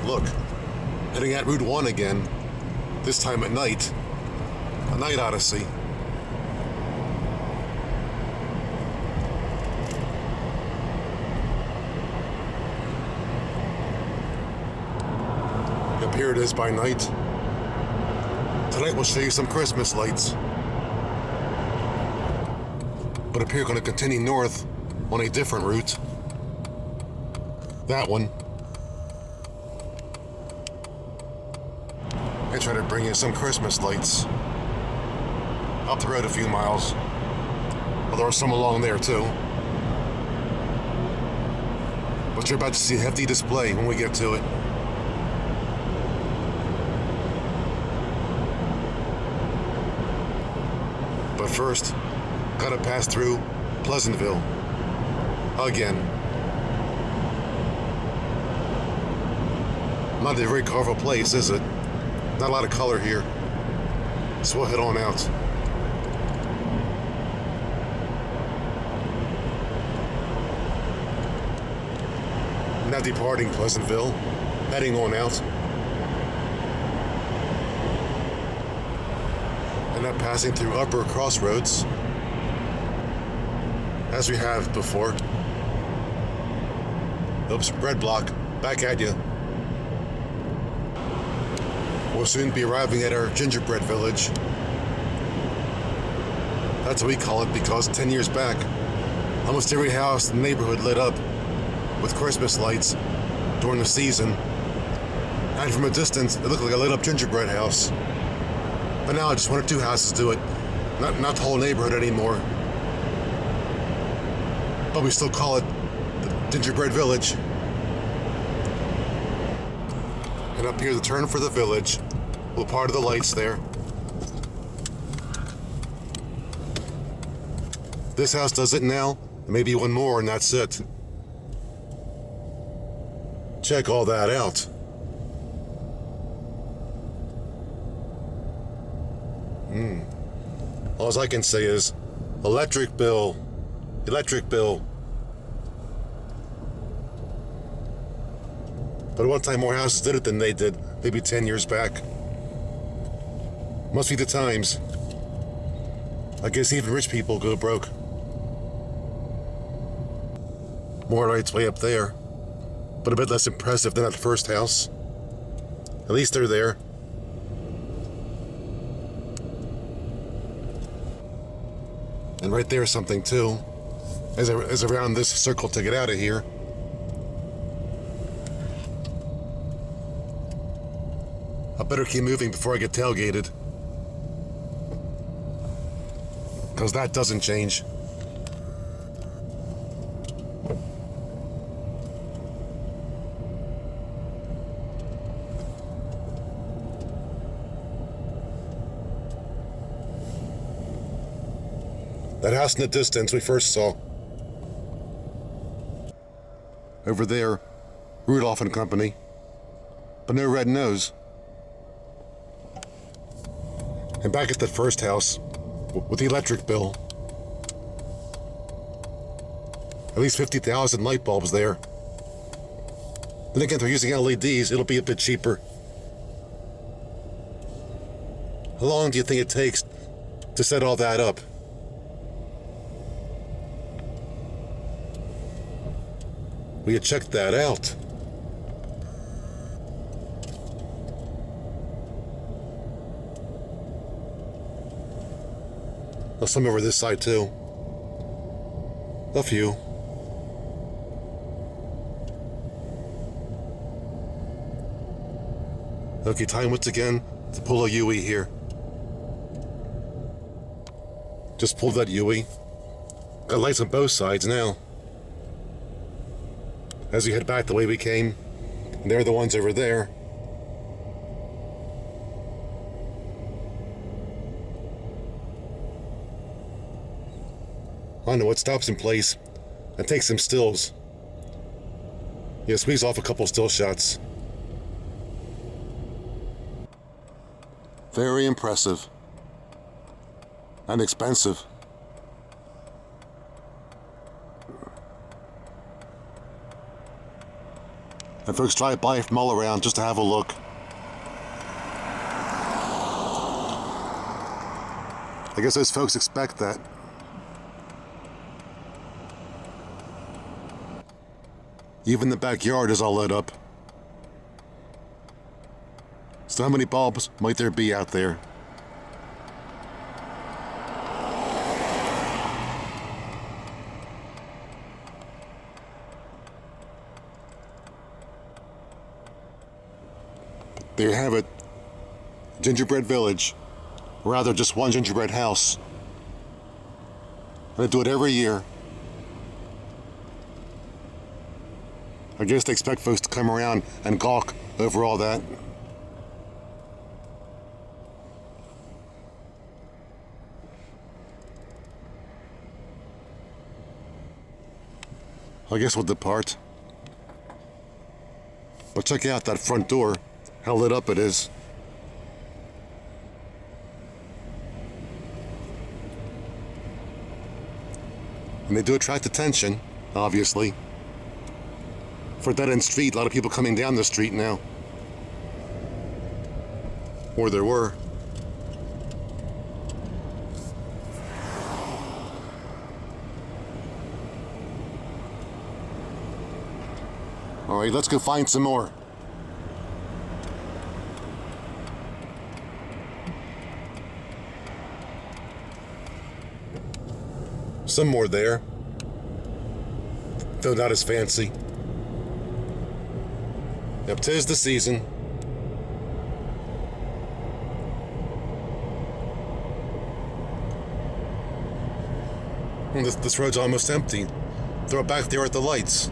look. Heading at Route 1 again, this time at night. A night odyssey. Yep, here it is by night. Tonight we'll show you some Christmas lights. But up here, going to continue north on a different route. That one. And try to bring in some Christmas lights. Up the road a few miles. Well, there are some along there too. But you're about to see a hefty display when we get to it. But first, gotta pass through Pleasantville. Again. Not a very colorful place, is it? Not a lot of color here. So we'll head on out. Now departing Pleasantville, heading on out. And now passing through Upper Crossroads, as we have before. Oops, red block, back at you. We'll soon be arriving at our Gingerbread Village. That's what we call it because 10 years back, almost every house in the neighborhood lit up with Christmas lights during the season. And from a distance, it looked like a lit up gingerbread house. But now just one or two houses do it, not the whole neighborhood anymore. But we still call it the Gingerbread Village. And up here, the turn for the village. Well, part of the lights there. This house does it now. Maybe one more and that's it. Check all that out. All I can say is, electric bill. Electric bill. But one time more houses did it than they did, maybe 10 years back. Must be the times. I guess even rich people go broke. More lights way up there, but a bit less impressive than that first house. At least they're there. And right there is something too, as around this circle to get out of here. I better keep moving before I get tailgated. Because that doesn't change. That house in the distance we first saw. Over there, Rudolph and Company. But no red nose. And back at that first house, with the electric bill. At least 50,000 light bulbs there. Then again, if they're using LEDs, it'll be a bit cheaper. How long do you think it takes to set all that up? Will you check that out? There's some over this side too. A few. Okay, time once again to pull a UE here. Just pulled that UE. Got lights on both sides now. As we head back the way we came, and they're the ones over there. I don't know what stops in place and takes some stills. Yeah, squeeze off a couple still shots. Very impressive. And expensive. And folks drive by from all around just to have a look. I guess those folks expect that. Even the backyard is all lit up. So how many bulbs might there be out there? There you have it. Gingerbread Village. Or rather, just one gingerbread house. And they do it every year. I guess they expect folks to come around and gawk over all that. I guess we'll depart. But check out that front door, how lit up it is. And they do attract attention, obviously. For a dead-end street, a lot of people coming down the street now. Or there were. All right, let's go find some more. Some more there, though not as fancy. Yep, 'tis the season. This road's almost empty. Throw it back there at the lights.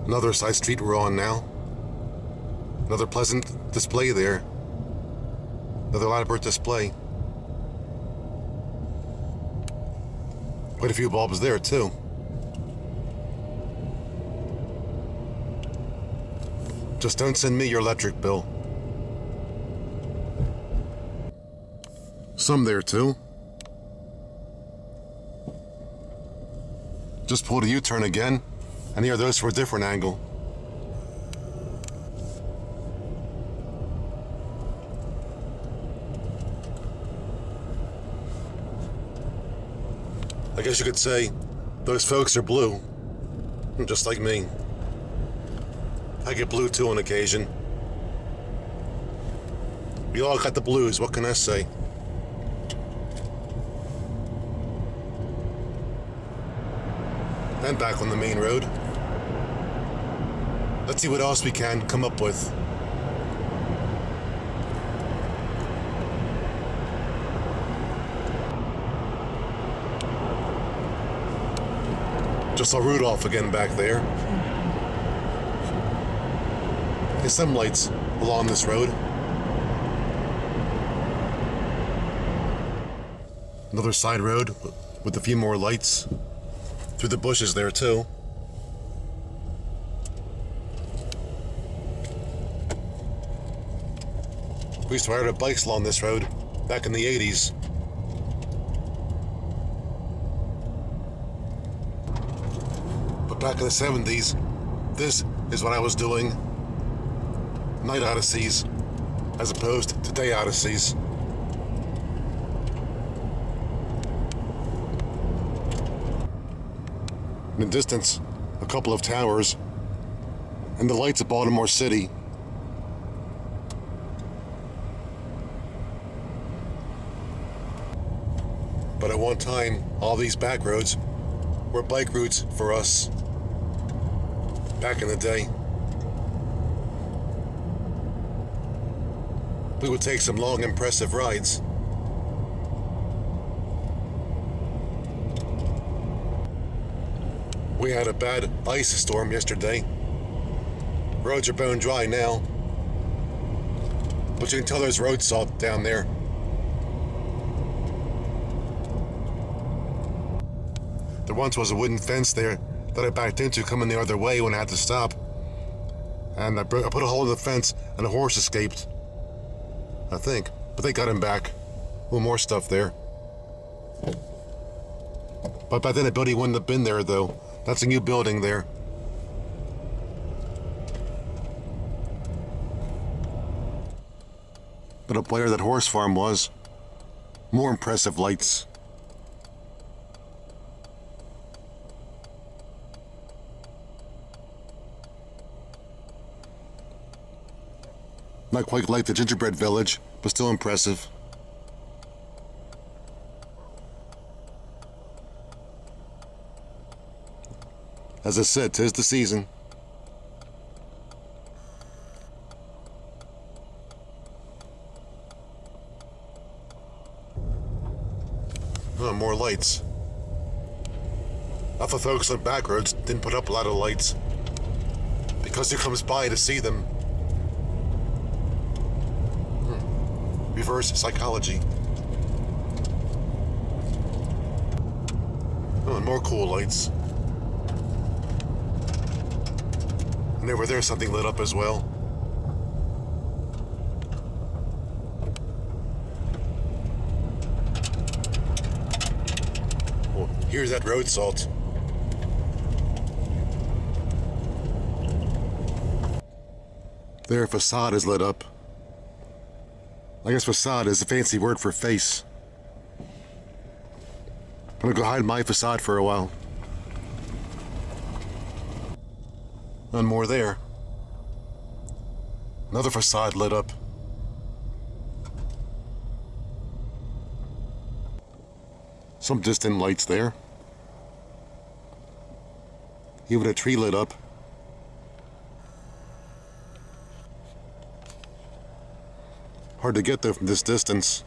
Another side street we're on now. Another pleasant display there. Another elaborate display. Quite a few bulbs there too. Just don't send me your electric bill. Some there too. Just pulled a U-turn again, and here are those for a different angle. I guess you could say those folks are blue, just like me. I get blue too on occasion. We all got the blues, what can I say? And back on the main road. Let's see what else we can come up with. Just saw Rudolph again back there. There's some lights along this road. Another side road with a few more lights. Through the bushes there too. We used to ride our bikes along this road back in the 80s. But back in the 70s, this is what I was doing. Night odysseys, as opposed to day odysseys. In the distance, a couple of towers, and the lights of Baltimore City. But at one time, all these back roads were bike routes for us back in the day. We would take some long, impressive rides. We had a bad ice storm yesterday. Roads are bone dry now. But you can tell there's road salt down there. There once was a wooden fence there that I backed into coming the other way when I had to stop. And I put a hole in the fence and a horse escaped. I think. But they got him back. A little more stuff there. But by then the building wouldn't have been there, though. That's a new building there. But up where that horse farm was, more impressive lights. Not quite like the Gingerbread Village, but still impressive. As I said, 'tis the season. Oh, more lights. I thought folks on back roads didn't put up a lot of lights because who comes by to see them? Reverse psychology. Oh, and more cool lights. And over there something lit up as well. Oh, here's that road salt. Their facade is lit up. I guess facade is a fancy word for face. I'm gonna go hide my facade for a while. And more there. Another facade lit up. Some distant lights there. Even a tree lit up. Hard to get there from this distance.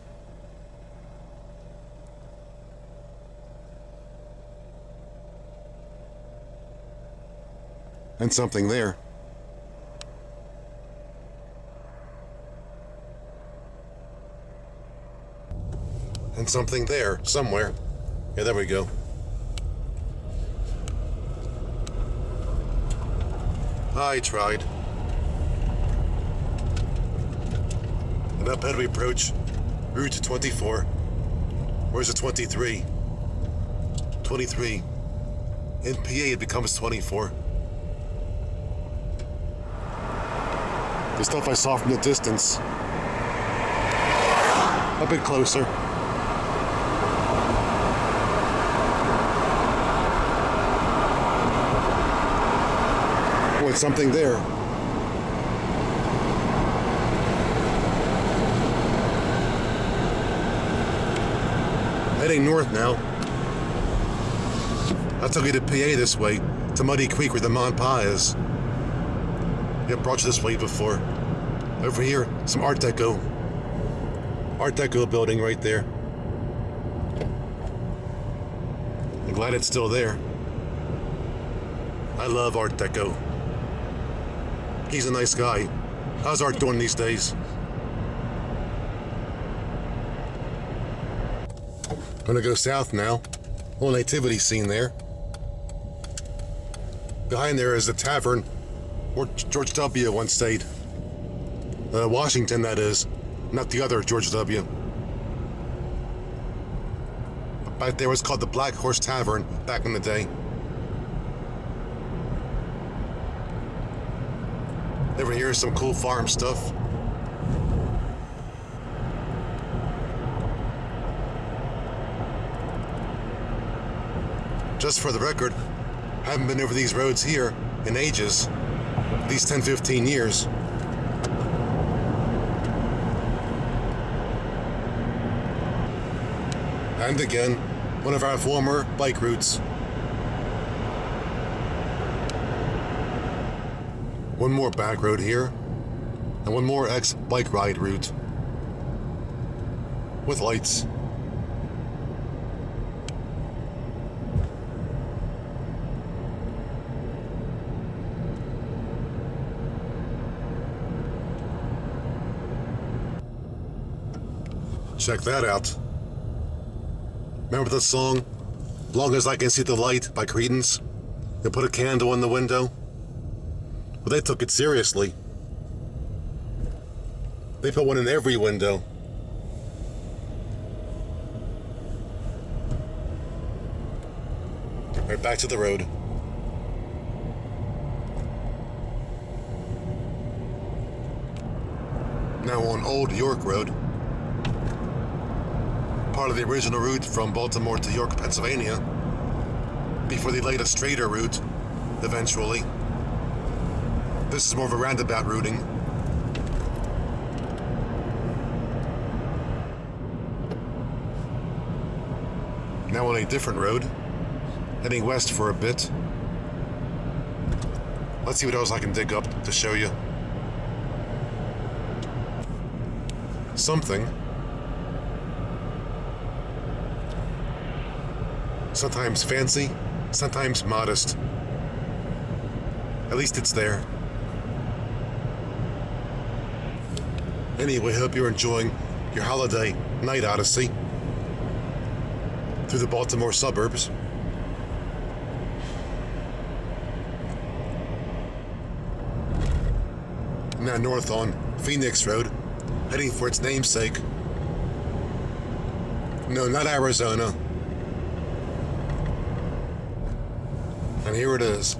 And something there. And something there, somewhere. Yeah, there we go. I tried. And up ahead we approach Route 24. Where's the 23? 23. In PA it becomes 24. The stuff I saw from the distance. A bit closer. Oh, it's something there. Heading north now. I took you to PA this way, to Muddy Creek where the Mon Pa is. Yeah, brought you this way before. Over here, some Art Deco. Art Deco building right there. I'm glad it's still there. I love Art Deco. He's a nice guy. How's Art doing these days? Gonna go south now. Little nativity scene there. Behind there is a tavern where George W. once stayed. Washington, that is. Not the other George W. Back there was called the Black Horse Tavern back in the day. Over here is some cool farm stuff. Just for the record, haven't been over these roads here in ages. These 10-15 years. And again, one of our former bike routes. One more back road here, and one more ex-bike ride route. With lights. Check that out. Remember the song, Long as I Can See the Light by Creedence? They put a candle in the window? Well, they took it seriously. They put one in every window. Right back to the road. Now on Old York Road, part of the original route from Baltimore to York, Pennsylvania, before they laid a straighter route eventually. This is more of a roundabout routing. Now on a different road, heading west for a bit. Let's see what else I can dig up to show you. Something. Sometimes fancy, sometimes modest. At least it's there. Anyway, hope you're enjoying your holiday night odyssey through the Baltimore suburbs. Now north on Phoenix Road, heading for its namesake. No, not Arizona. And here it is.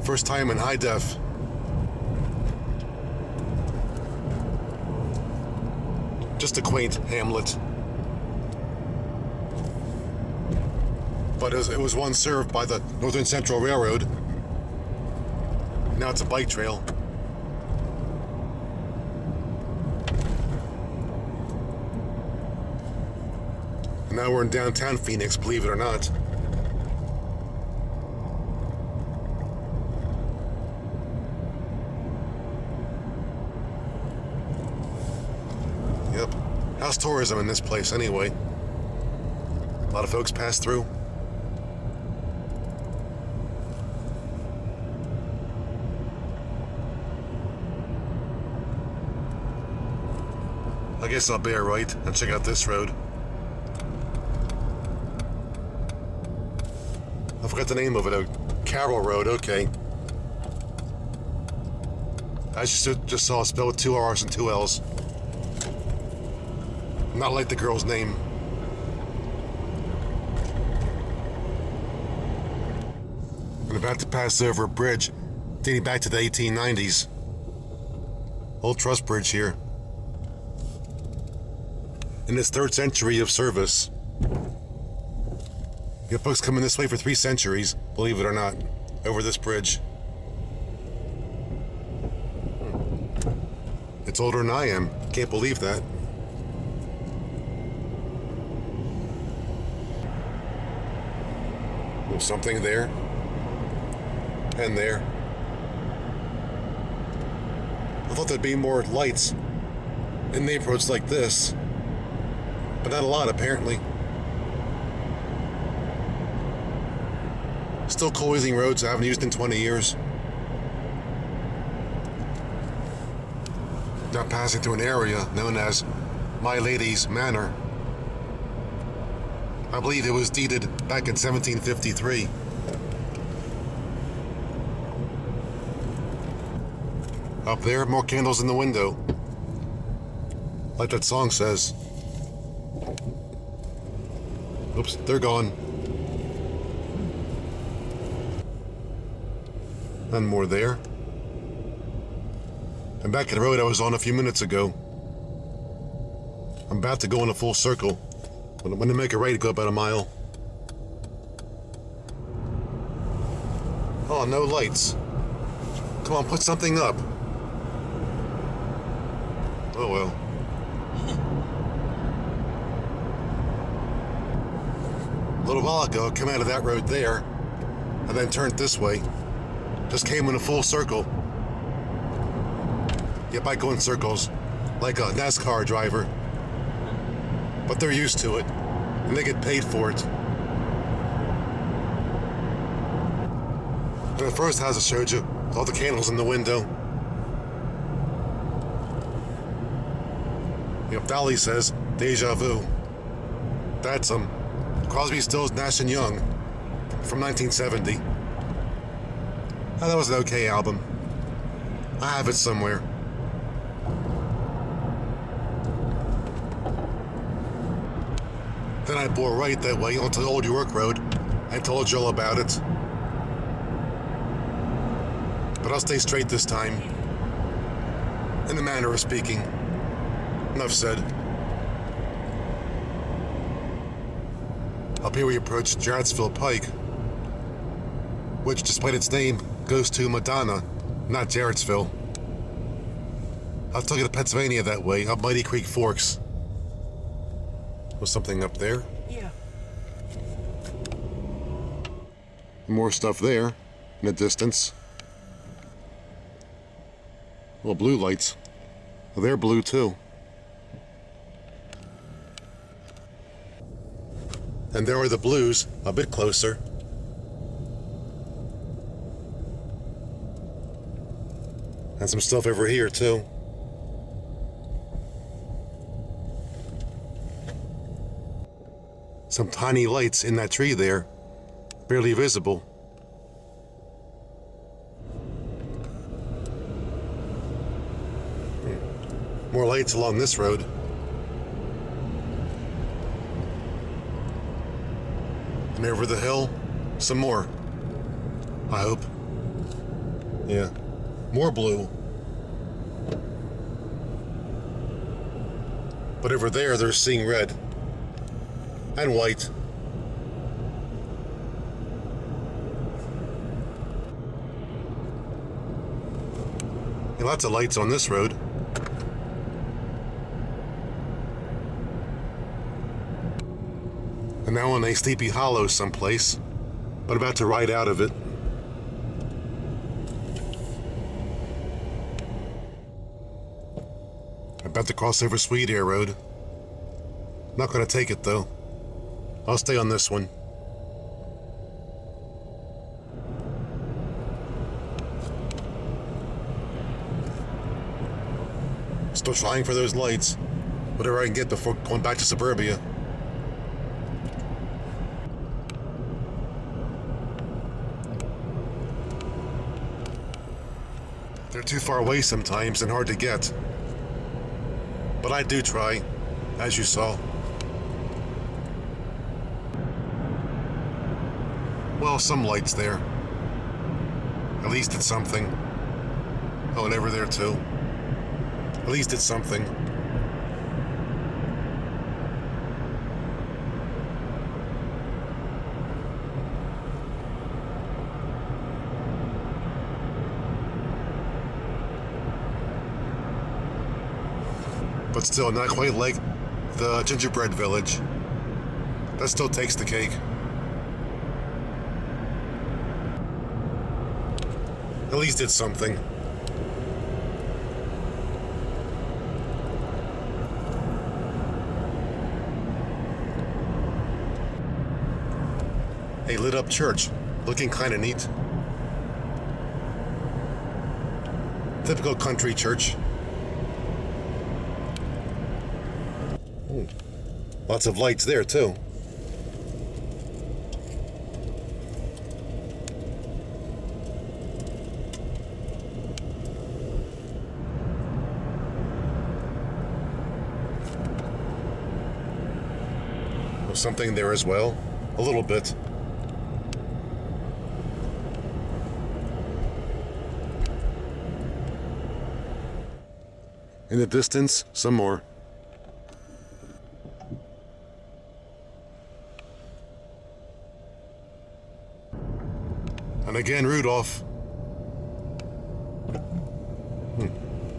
First time in high def. Just a quaint hamlet. But it was once served by the Northern Central Railroad. Now it's a bike trail. Now we're in downtown Phoenix, believe it or not. Yep. How's tourism in this place anyway? A lot of folks pass through. I guess I'll bear right and check out this road. I forgot the name of it. Carroll Road, okay. I just saw it spelled with 2 R's and 2 L's. Not like the girl's name. I'm about to pass over a bridge dating back to the 1890s. Old truss bridge here. In its 3rd century of service. You have folks coming this way for 3 centuries, believe it or not, over this bridge. It's older than I am. Can't believe that. There's something there. And there. I thought there'd be more lights in neighborhoods like this. But not a lot, apparently. Still closing roads I haven't used in 20 years. Now passing through an area known as My Lady's Manor. I believe it was deeded back in 1753. Up there, more candles in the window. Like that song says. Oops, they're gone. None more there. I'm back at the road I was on a few minutes ago. I'm about to go in a full circle. I'm going to make a right to go about a mile. Oh, no lights. Come on, put something up. Oh well. A little while ago, I came out of that road there, and then turned this way. Just came in a full circle. Yep, I go in circles, like a NASCAR driver. But they're used to it, and they get paid for it. And the first house I showed you, with all the candles in the window. Yep, Dolly says, deja vu. That's Crosby, Stills, Nash & Young from 1970. Oh, that was an okay album. I have it somewhere. Then I bore right that way onto the Old York Road, I told you all about it. But I'll stay straight this time. In the manner of speaking. Enough said. Up here we approach Jarrettsville Pike, which, despite its name, goes to Madonna, not Jarrettsville. I'll take you to Pennsylvania that way, up Mighty Creek Forks. Was something up there? Yeah. More stuff there, in the distance. Well, blue lights. Well, they're blue too. And there are the blues, a bit closer. And some stuff over here too. Some tiny lights in that tree there, barely visible. More lights along this road. And over the hill, some more. I hope. Yeah, more blue. But over there, they're seeing red. And white. And lots of lights on this road. And now in a Sleepy Hollow someplace, but about to ride out of it. About to cross over Sweet Air Road. Not gonna take it though. I'll stay on this one. Still trying for those lights. Whatever I can get before going back to suburbia. They're too far away sometimes and hard to get. But I do try, as you saw. Well, some lights there. At least it's something. Oh, and over there too. At least it's something. But still, not quite like the Gingerbread Village. That still takes the cake. At least it's something. A lit up church, looking kinda neat. Typical country church. Ooh. Lots of lights there too. Something there as well, a little bit. In the distance, some more. And again, Rudolph.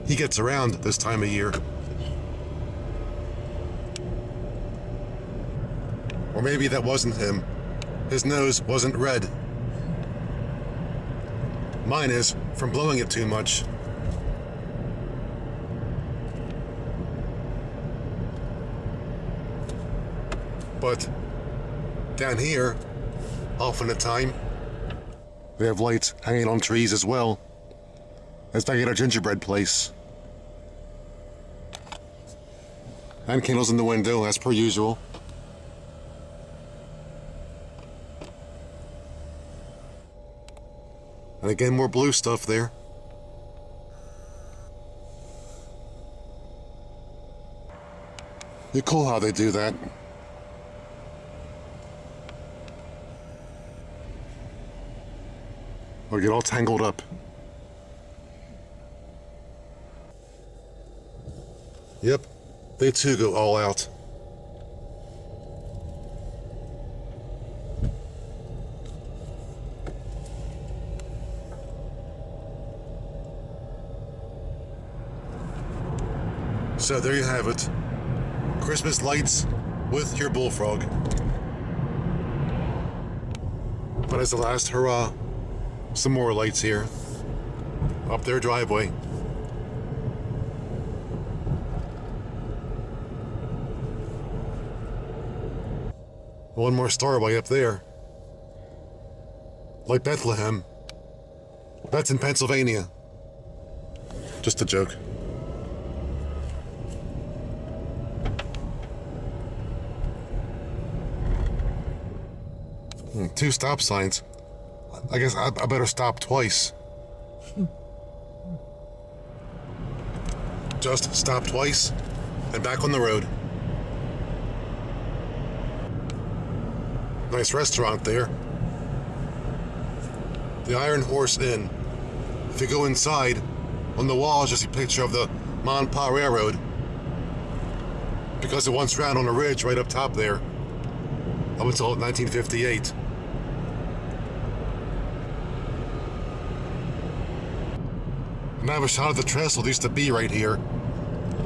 He gets around this time of year. Or maybe that wasn't him. His nose wasn't red. Mine is, from blowing it too much. But down here, often at time, they have lights hanging on trees as well, as back at our gingerbread place. And candles in the window, as per usual. And again, more blue stuff there. It's cool how they do that. or get all tangled up. Yep, they too go all out. So there you have it. Christmas lights with your bullfrog. But as the last hurrah, some more lights here. Up their driveway. One more star way up there. Like Bethlehem. That's in Pennsylvania. Just a joke. Two stop signs. I guess I better stop twice. Just stop twice and back on the road. Nice restaurant there. The Iron Horse Inn. If you go inside, on the wall is just a picture of the Monpa Railroad, because it once ran on a ridge right up top there, up until 1958. And I have a shot of the trestle that used to be right here.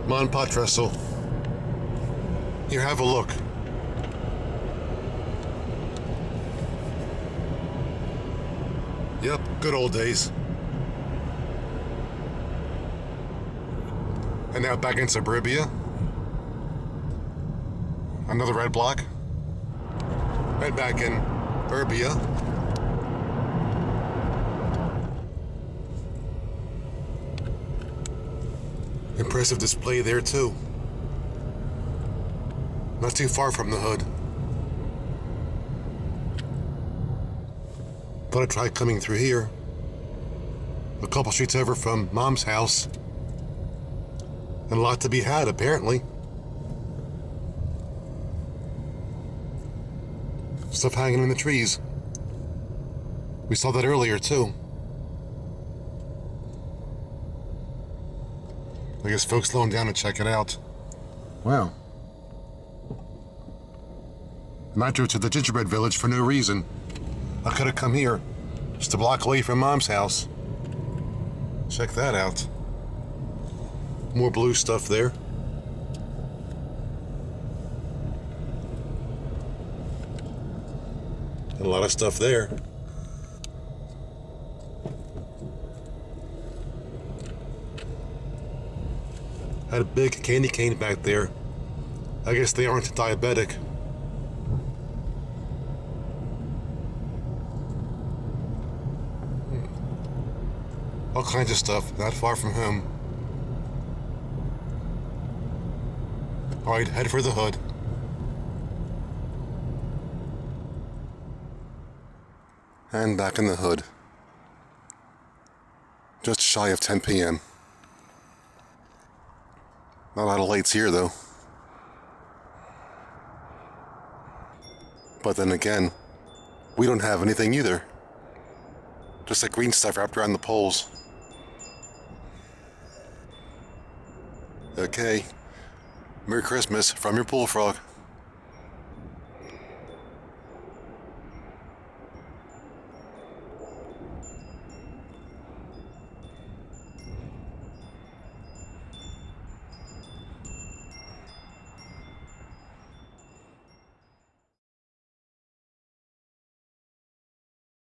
Monpa Trestle. Here, have a look. Yep, good old days. And now back in suburbia. Another red block. And back in Urbia. Impressive display there too. Not too far from the hood. Thought I'd try coming through here. A couple streets over from Mom's house. And a lot to be had, apparently. Stuff hanging in the trees. We saw that earlier too. I guess folks slowing down to check it out. Wow. And I drove to the Gingerbread Village for no reason. I could have come here, just a block away from Mom's house. Check that out. More blue stuff there. And a lot of stuff there. Had a big candy cane back there. I guess they aren't diabetic. All kinds of stuff, not far from home. Alright, head for the hood. And back in the hood. Just shy of 10 p.m. Not a lot of lights here, though. But then again, we don't have anything either. Just that green stuff wrapped around the poles. Okay. Merry Christmas from your bullfrog.